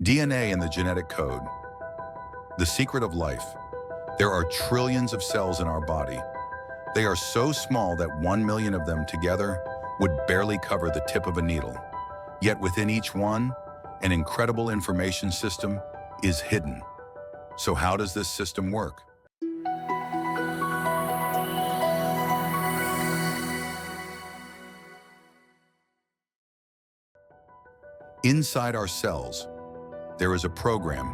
DNA and the genetic code. The secret of life. There are trillions of cells in our body. They are so small that 1 million of them together would barely cover the tip of a needle. Yet within each one, an incredible information system is hidden. So how does this system work? Inside our cells, there is a program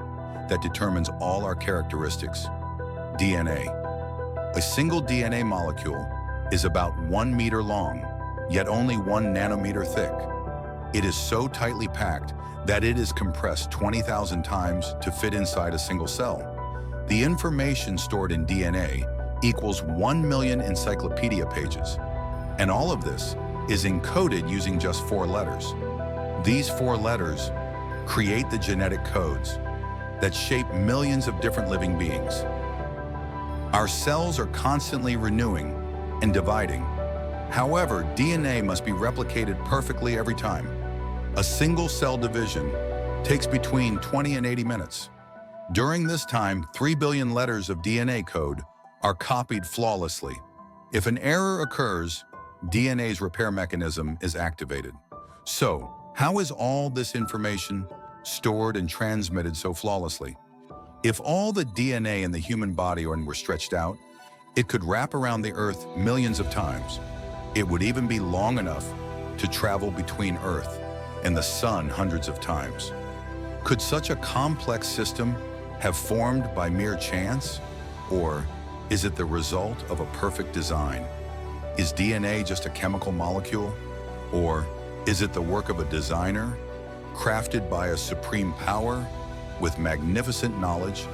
that determines all our characteristics, DNA. A single DNA molecule is about 1 meter long, yet only 1 nanometer thick. It is so tightly packed that it is compressed 20,000 times to fit inside a single cell. The information stored in DNA equals 1 million encyclopedia pages. And all of this is encoded using just 4 letters. These 4 letters create the genetic codes that shape millions of different living beings. Our cells are constantly renewing and dividing. However, DNA must be replicated perfectly every time. A single cell division takes between 20 and 80 minutes. During this time, 3 billion letters of DNA code are copied flawlessly. If an error occurs, DNA's repair mechanism is activated. So, how is all this information stored and transmitted so flawlessly? If all the DNA in the human body were stretched out, it could wrap around the Earth millions of times. It would even be long enough to travel between Earth and the Sun hundreds of times. Could such a complex system have formed by mere chance? Or is it the result of a perfect design? Is DNA just a chemical molecule? Or is it the work of a designer, crafted by a supreme power with magnificent knowledge,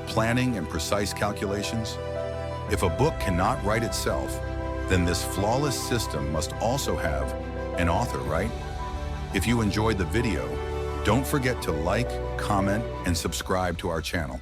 planning, and precise calculations? If a book cannot write itself, then this flawless system must also have an author, right? If you enjoyed the video, don't forget to like, comment, and subscribe to our channel.